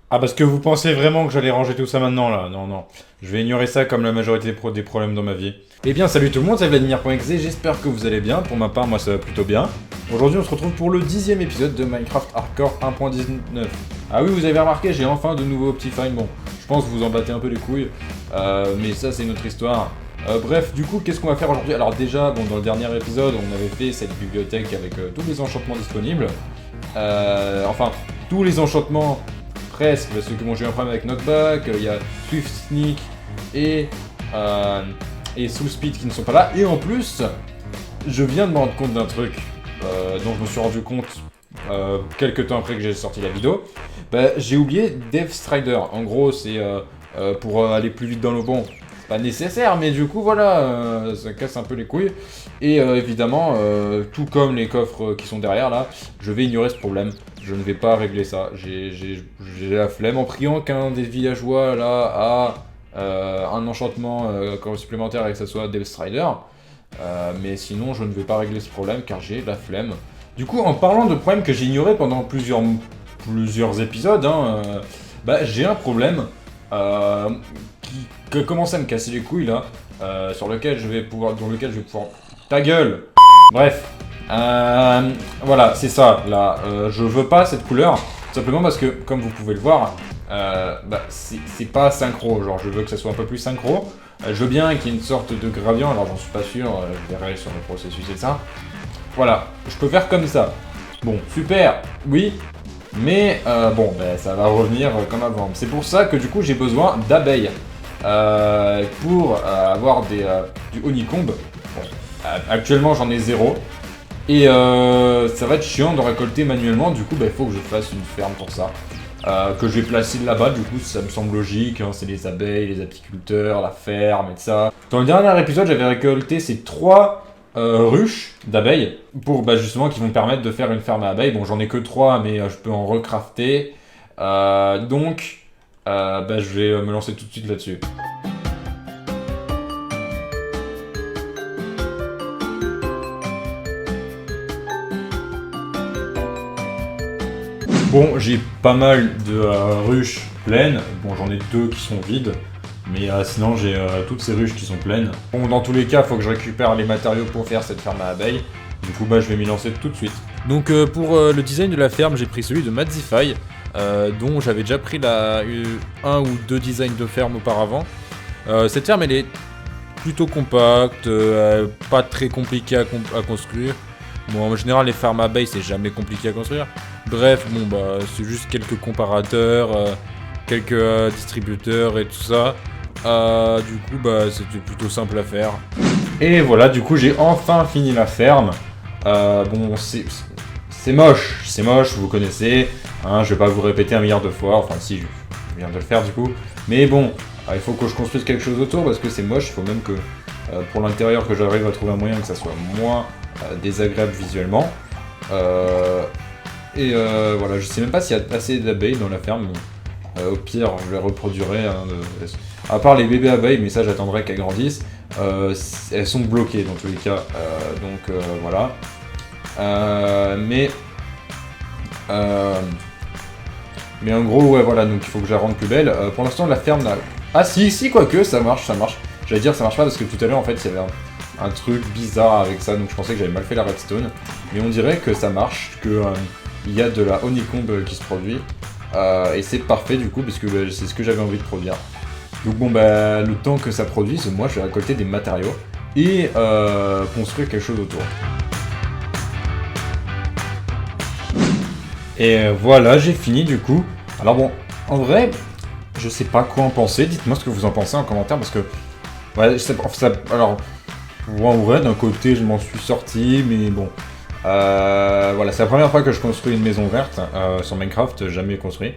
Ah, parce que vous pensez vraiment que j'allais ranger tout ça maintenant là? Non, non. Je vais ignorer ça comme la majorité des problèmes dans ma vie. Eh bien, salut tout le monde, c'est Vladimir.exe, j'espère que vous allez bien. Pour ma part, moi ça va plutôt bien. Aujourd'hui, on se retrouve pour le 10e épisode de Minecraft Hardcore 1.19. Ah oui, vous avez remarqué, j'ai enfin de nouveaux petits finds. Bon, je pense que vous en battez un peu les couilles, mais ça, c'est une autre histoire. Bref, du coup, qu'est-ce qu'on va faire aujourd'hui? Alors déjà, bon, dans le dernier épisode, on avait fait cette bibliothèque avec tous les enchantements disponibles. Enfin, tous les enchantements presque, parce que bon, j'ai eu un problème avec Knockback, il y a Swift Sneak et, Soul Speed qui ne sont pas là. Et en plus, je viens de me rendre compte d'un truc dont je me suis rendu compte quelques temps après que j'ai sorti la vidéo. Bah, j'ai oublié Death Strider. En gros, c'est pour aller plus vite dans le bon. C'est pas nécessaire, mais du coup, voilà, ça casse un peu les couilles. Et évidemment, tout comme les coffres qui sont derrière là, je vais ignorer ce problème. Je ne vais pas régler ça. J'ai la flemme en priant qu'un des villageois là a un enchantement supplémentaire et que ça soit Death Strider. Mais sinon, je ne vais pas régler ce problème car j'ai la flemme. Du coup, en parlant de problèmes que j'ai ignorés pendant plusieurs épisodes, bah, j'ai un problème euh, qui commence à me casser les couilles là, dans lequel je vais pouvoir. Ta gueule! Bref, voilà, c'est ça, là, je veux pas cette couleur, simplement parce que, comme vous pouvez le voir, bah, c'est pas synchro, genre je veux que ça soit un peu plus synchro. Je veux bien qu'il y ait une sorte de gradient, alors j'en suis pas sûr, je verrai sur le processus et ça. Voilà, je peux faire comme ça. Bon, super, oui, mais bon, bah, ça va revenir comme avant. C'est pour ça que du coup j'ai besoin d'abeilles pour avoir du honeycomb. Bon, actuellement j'en ai zéro. Et ça va être chiant de récolter manuellement, du coup il faut que je fasse une ferme pour ça. Que je vais placer là-bas, du coup ça me semble logique, hein, c'est les abeilles, les apiculteurs, la ferme et tout ça. Dans le dernier épisode j'avais récolté ces 3 ruches d'abeilles pour justement qui vont me permettre de faire une ferme à abeilles. Bon j'en ai que 3 mais je peux en recrafter. Donc je vais me lancer tout de suite là-dessus. Bon, j'ai pas mal de ruches pleines. Bon, j'en ai 2 qui sont vides. Mais sinon, j'ai toutes ces ruches qui sont pleines. Bon, dans tous les cas, il faut que je récupère les matériaux pour faire cette ferme à abeilles. Du coup, je vais m'y lancer tout de suite. Donc, pour le design de la ferme, j'ai pris celui de Madzify, dont j'avais déjà pris un ou deux designs de ferme auparavant. Cette ferme, elle est plutôt compacte, pas très compliquée à construire. Bon, en général, les fermes à abeilles, c'est jamais compliqué à construire. Bref, bon, c'est juste quelques comparateurs, quelques distributeurs et tout ça. Du coup, c'était plutôt simple à faire. Et voilà, du coup, j'ai enfin fini la ferme. Bon, c'est moche, vous connaissez. Hein, je vais pas vous répéter un milliard de fois. Enfin, si, je viens de le faire du coup. Mais bon, il faut que je construise quelque chose autour parce que c'est moche. Il faut même que pour l'intérieur, que j'arrive à trouver un moyen que ça soit moins désagréable visuellement. Voilà, je sais même pas s'il y a assez d'abeilles dans la ferme. Au pire, je les reproduirai. À part les bébés abeilles, mais ça j'attendrai qu'elles grandissent. Elles sont bloquées dans tous les cas. Voilà. Mais en gros, ouais, voilà, donc il faut que je la rende plus belle. Pour l'instant, la ferme n'a. Ah, si, quoique, ça marche. J'allais dire ça marche pas parce que tout à l'heure, en fait, il y avait un truc bizarre avec ça, donc je pensais que j'avais mal fait la redstone. Mais on dirait que ça marche, que il y a de la honeycomb qui se produit. Et c'est parfait du coup, parce que c'est ce que j'avais envie de produire. Donc bon, le temps que ça produise, moi je vais récolter des matériaux et construire quelque chose autour. Et voilà, j'ai fini du coup. Alors bon, en vrai, je sais pas quoi en penser. Dites-moi ce que vous en pensez en commentaire parce que ouais, alors en vrai, d'un côté, je m'en suis sorti, mais bon. Voilà, c'est la première fois que je construis une maison verte sur Minecraft, jamais construit.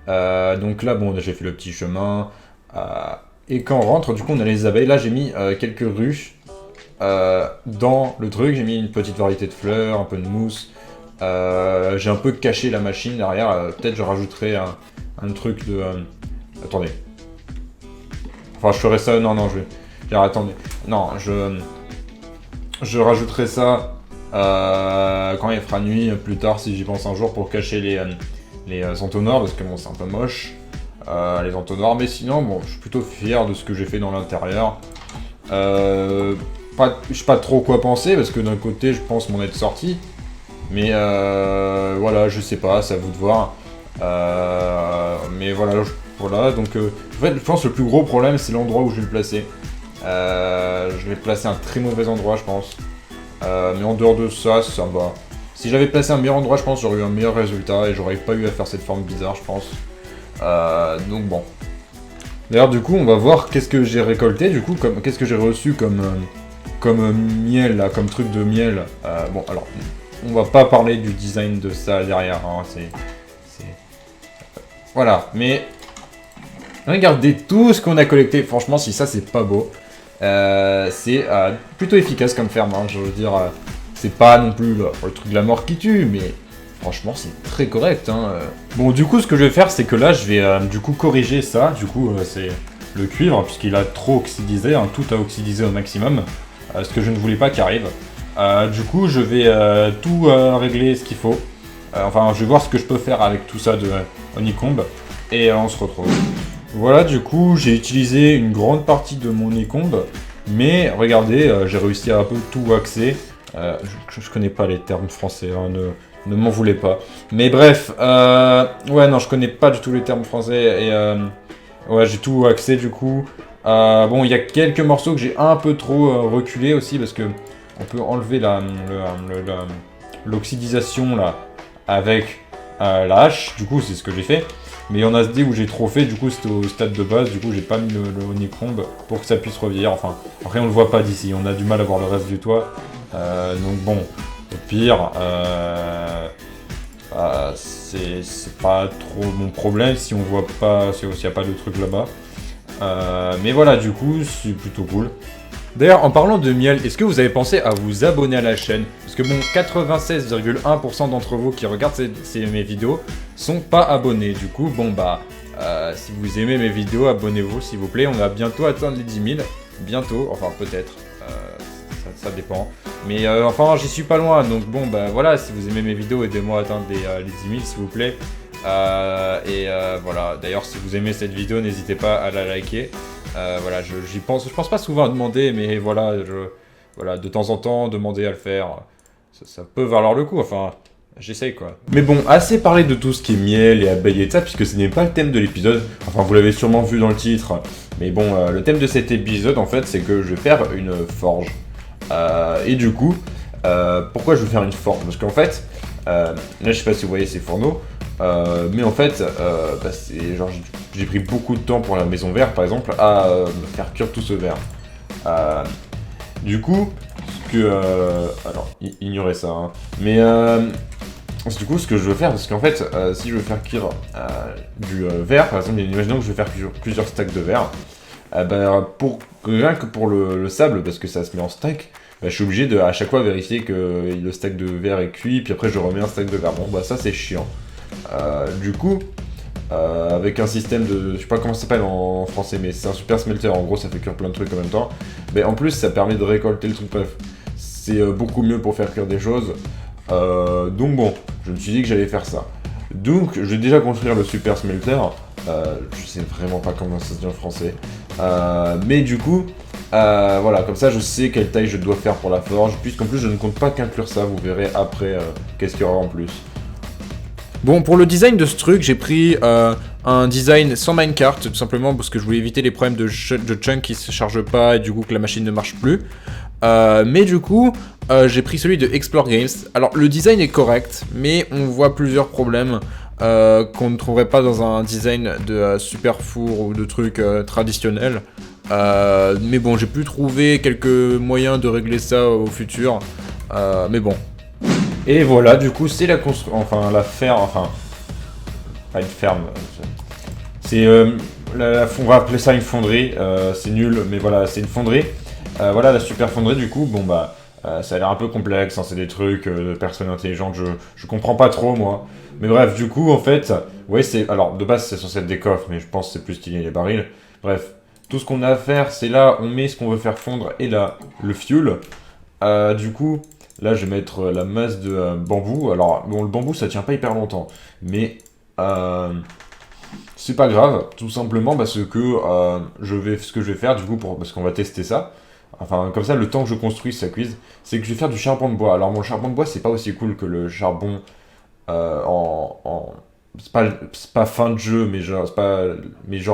Donc là, bon, j'ai fait le petit chemin. Et quand on rentre, du coup, on a les abeilles. Là, j'ai mis quelques ruches dans le truc. J'ai mis une petite variété de fleurs, un peu de mousse. J'ai un peu caché la machine derrière. Peut-être je rajouterai un truc de. Attendez. Enfin, je ferai ça. Non, je vais. Attendez. Non, je rajouterai ça quand il fera nuit plus tard si j'y pense un jour pour cacher les entonnoirs, parce que bon, c'est un peu moche, les entonnoirs, mais sinon, bon, je suis plutôt fier de ce que j'ai fait dans l'intérieur. Je sais pas trop quoi penser, parce que d'un côté, je pense m'en être sorti, mais voilà, je sais pas, c'est à vous de voir. Mais voilà, voilà, donc en fait, je pense que le plus gros problème, c'est l'endroit où je vais le placer. Je vais placer un très mauvais endroit, je pense. Mais en dehors de ça, ça va. Si j'avais placé un meilleur endroit, je pense que j'aurais eu un meilleur résultat et j'aurais pas eu à faire cette forme bizarre, je pense. Donc bon. D'ailleurs, du coup, on va voir qu'est-ce que j'ai récolté, du coup, qu'est-ce que j'ai reçu comme miel, là, comme truc de miel. Bon, alors, on va pas parler du design de ça derrière, hein, voilà, mais regardez tout ce qu'on a collecté. Franchement, si ça, c'est pas beau. C'est plutôt efficace comme ferme, hein, je veux dire, c'est pas non plus le truc de la mort qui tue, mais franchement c'est très correct. Hein. Bon, du coup ce que je vais faire, c'est que là je vais du coup corriger ça, du coup c'est le cuivre, puisqu'il a trop oxydisé, hein, tout a oxydisé au maximum, ce que je ne voulais pas qu'il arrive. Du coup je vais tout régler ce qu'il faut, enfin je vais voir ce que je peux faire avec tout ça de Honeycomb, et on se retrouve. Voilà, du coup, j'ai utilisé une grande partie de mon Honeycomb, mais regardez, j'ai réussi à un peu tout waxer. Je connais pas les termes français, hein, ne m'en voulez pas. Mais bref, ouais, non, je connais pas du tout les termes français, et ouais, j'ai tout waxé du coup. Bon, il y a quelques morceaux que j'ai un peu trop reculé aussi, parce que on peut enlever l'oxydisation là, avec la hache, du coup, c'est ce que j'ai fait. Mais il y en a ce dé où j'ai trop fait, du coup c'était au stade de base, du coup j'ai pas mis le Honeycomb pour que ça puisse revenir. Enfin, après on le voit pas d'ici, on a du mal à voir le reste du toit. Donc bon, au pire, c'est pas trop mon problème si on voit pas, s'il n'y a pas de truc là-bas. Mais voilà, du coup c'est plutôt cool. D'ailleurs, en parlant de miel, est-ce que vous avez pensé à vous abonner à la chaîne? Parce que bon, 96,1% d'entre vous qui regardent mes vidéos sont pas abonnés. Du coup, bon bah, si vous aimez mes vidéos, abonnez-vous s'il vous plaît. On va bientôt atteindre les 10 000. Bientôt, enfin peut-être. Ça dépend. Mais enfin, j'y suis pas loin. Donc bon, bah voilà, si vous aimez mes vidéos, aidez-moi à atteindre les 10 000 s'il vous plaît. Voilà, d'ailleurs si vous aimez cette vidéo, n'hésitez pas à la liker. Voilà, je pense pas souvent à demander, mais voilà, voilà, de temps en temps, demander à le faire, ça peut valoir le coup, enfin, j'essaye quoi. Mais bon, assez parlé de tout ce qui est miel et abeilles et ça, puisque ce n'est pas le thème de l'épisode, enfin vous l'avez sûrement vu dans le titre, mais bon, le thème de cet épisode en fait, c'est que je vais faire une forge. Et du coup, pourquoi je veux faire une forge? Parce qu'en fait, là je sais pas si vous voyez ces fourneaux, mais en fait, bah, genre j'ai pris beaucoup de temps pour la maison verte, par exemple, à me faire cuire tout ce verre. Du coup, alors, ignorez ça, hein. Mais du coup, ce que je veux faire, parce qu'en fait, si je veux faire cuire du verre, par exemple, imaginons que je vais faire plusieurs stacks de verre, bah, rien que pour le sable, parce que ça se met en stack, bah, je suis obligé de à chaque fois vérifier que le stack de verre est cuit, puis après je remets un stack de verre. Bon, bah ça c'est chiant. Du coup, avec un système de, je sais pas comment ça s'appelle en français, mais c'est un super smelter, en gros ça fait cuire plein de trucs en même temps. Mais en plus ça permet de récolter le truc, bref, c'est beaucoup mieux pour faire cuire des choses. Donc bon, je me suis dit que j'allais faire ça. Donc je vais déjà construire le super smelter, je sais vraiment pas comment ça se dit en français. Mais du coup, voilà, comme ça je sais quelle taille je dois faire pour la forge, puisqu'en plus je ne compte pas qu'inclure ça, vous verrez après qu'est-ce qu'il y aura en plus. Bon, pour le design de ce truc, j'ai pris un design sans minecart, tout simplement parce que je voulais éviter les problèmes de chunk qui se charge pas et du coup que la machine ne marche plus. Mais du coup, j'ai pris celui de Explore Games. Alors, le design est correct, mais on voit plusieurs problèmes qu'on ne trouverait pas dans un design de super four ou de trucs traditionnels. Mais bon, j'ai pu trouver quelques moyens de régler ça au futur. Mais bon. Et voilà, du coup, c'est la construction, enfin la ferme, enfin pas une ferme. C'est on va appeler ça une fonderie. C'est nul, mais voilà, c'est une fonderie. Voilà la super fonderie. Du coup, bon bah, ça a l'air un peu complexe. Hein, c'est des trucs de personnes intelligentes. Je comprends pas trop moi. Mais bref, du coup, en fait, ouais, c'est alors de base c'est censé être des coffres, mais je pense que c'est plus stylé les barils. Bref, tout ce qu'on a à faire, c'est là, on met ce qu'on veut faire fondre et là le fuel. Du coup. Là, je vais mettre la masse de bambou. Alors, bon, le bambou, ça tient pas hyper longtemps. Mais C'est pas grave, tout simplement parce que ce que je vais faire du coup, parce qu'on va tester ça, enfin comme ça le temps que je construis sa cuise, c'est que je vais faire du charbon de bois. Alors mon charbon de bois c'est pas aussi cool que le charbon c'est pas fin de jeu, mais genre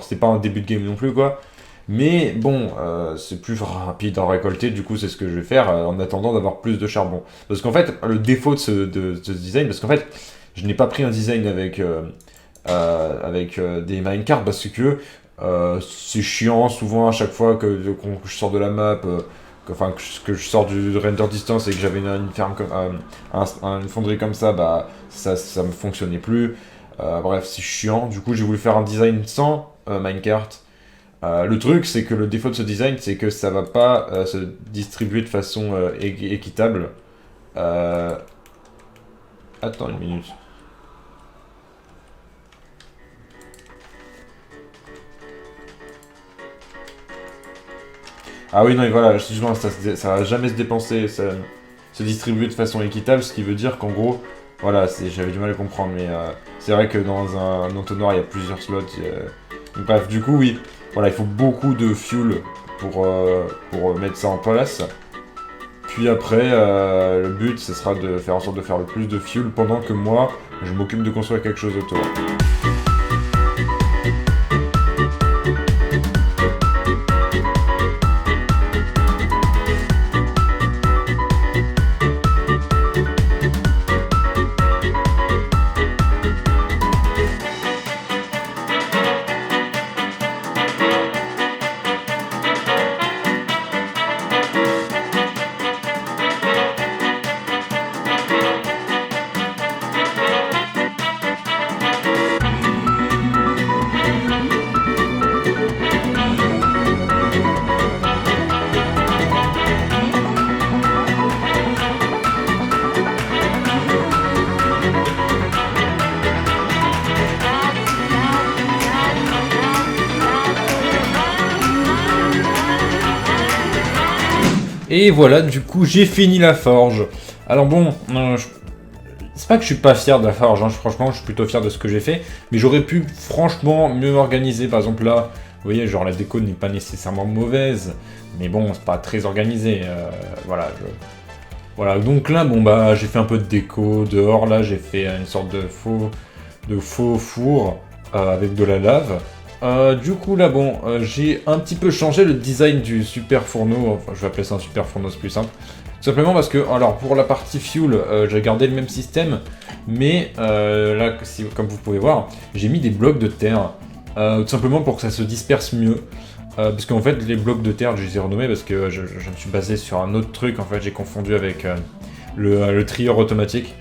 c'est pas un début de game non plus quoi. Mais bon, c'est plus rapide à récolter, du coup c'est ce que je vais faire en attendant d'avoir plus de charbon. Parce qu'en fait, le défaut de ce design, parce qu'en fait, je n'ai pas pris un design avec des minecarts parce que c'est chiant souvent à chaque fois que je sors de la map, que je sors du render distance et que j'avais une ferme comme une fonderie comme ça, bah ça me fonctionnait plus. Bref, c'est chiant. Du coup, j'ai voulu faire un design sans minecart. Le truc, c'est que le défaut de ce design, c'est que ça va pas se distribuer de façon équitable. Euh, Attends une minute. Ah oui, non, et voilà, justement, ça va jamais se distribuer de façon équitable, ce qui veut dire qu'en gros, voilà, j'avais du mal à comprendre, mais c'est vrai que dans un entonnoir, il y a plusieurs slots. Donc, bref, du coup, oui, voilà, il faut beaucoup de fuel pour mettre ça en place. Puis après, le but, ce sera de faire en sorte de faire le plus de fuel pendant que moi, je m'occupe de construire quelque chose autour. Et voilà, du coup, j'ai fini la forge. Alors bon, c'est pas que je suis pas fier de la forge, hein. Franchement, je suis plutôt fier de ce que j'ai fait. Mais j'aurais pu, franchement, mieux m'organiser. Par exemple, là, vous voyez, genre la déco n'est pas nécessairement mauvaise. Mais bon, c'est pas très organisé. Voilà, voilà, donc là, bon, bah, j'ai fait un peu de déco. Dehors, là, j'ai fait une sorte de faux four avec de la lave. Du coup là bon, j'ai un petit peu changé le design du super fourneau, enfin je vais appeler ça un super fourneau, c'est plus simple. Tout simplement parce que, alors pour la partie fuel, j'ai gardé le même système, mais là, comme vous pouvez voir, j'ai mis des blocs de terre, tout simplement pour que ça se disperse mieux. Parce qu'en fait les blocs de terre, je les ai renommés parce que je me suis basé sur un autre truc, en fait j'ai confondu avec le trieur automatique.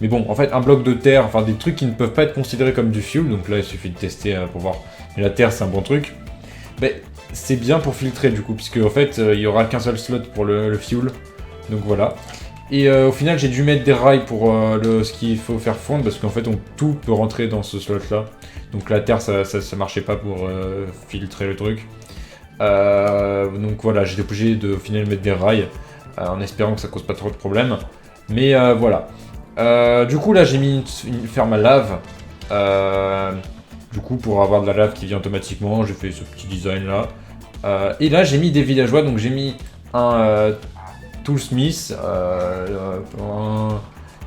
Mais bon, en fait, un bloc de terre, enfin des trucs qui ne peuvent pas être considérés comme du fuel, donc là il suffit de tester pour voir. Mais la terre c'est un bon truc. Mais c'est bien pour filtrer du coup, puisque en fait il y aura qu'un seul slot pour le fuel. Donc voilà. Et au final j'ai dû mettre des rails pour ce qu'il faut faire fondre, parce qu'en fait tout peut rentrer dans ce slot là. Donc la terre ça marchait pas pour filtrer le truc. Donc voilà, j'étais obligé de au final mettre des rails, en espérant que ça cause pas trop de problèmes. Mais voilà. Du coup là j'ai mis une ferme à lave. Du coup pour avoir de la lave qui vient automatiquement, j'ai fait ce petit design là. Et là j'ai mis des villageois, donc j'ai mis un toolsmith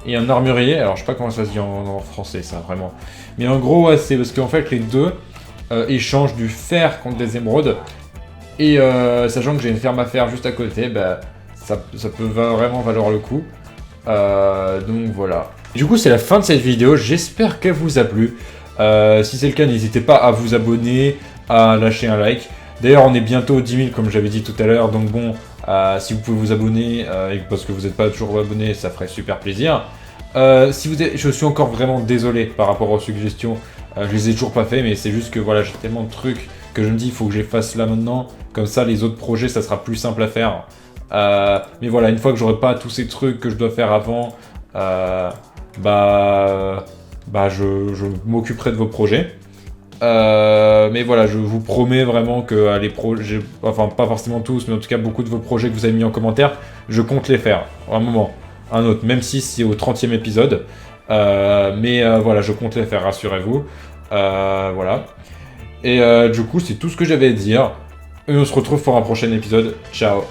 et un armurier. Alors je sais pas comment ça se dit en français ça vraiment. Mais en gros ouais, c'est parce qu'en fait les deux échangent du fer contre des émeraudes. Et sachant que j'ai une ferme à faire juste à côté, bah, ça peut vraiment valoir le coup. Donc voilà. Du coup c'est la fin de cette vidéo, j'espère qu'elle vous a plu. Si c'est le cas, n'hésitez pas à vous abonner, à lâcher un like. D'ailleurs on est bientôt aux 10 000 comme j'avais dit tout à l'heure, donc bon, si vous pouvez vous abonner, parce que vous n'êtes pas toujours abonné, ça ferait super plaisir. Je suis encore vraiment désolé par rapport aux suggestions, je les ai toujours pas fait, mais c'est juste que voilà, j'ai tellement de trucs que je me dis il faut que je les fasse là maintenant, comme ça les autres projets ça sera plus simple à faire. Mais voilà, une fois que j'aurai pas tous ces trucs que je dois faire avant, je m'occuperai de vos projets. Mais voilà, je vous promets vraiment que les projets, enfin pas forcément tous, mais en tout cas beaucoup de vos projets que vous avez mis en commentaire, je compte les faire, à un moment, un autre, même si c'est au 30e épisode. Mais voilà, je compte les faire, rassurez-vous. Voilà. Et du coup, c'est tout ce que j'avais à dire. Et on se retrouve pour un prochain épisode. Ciao.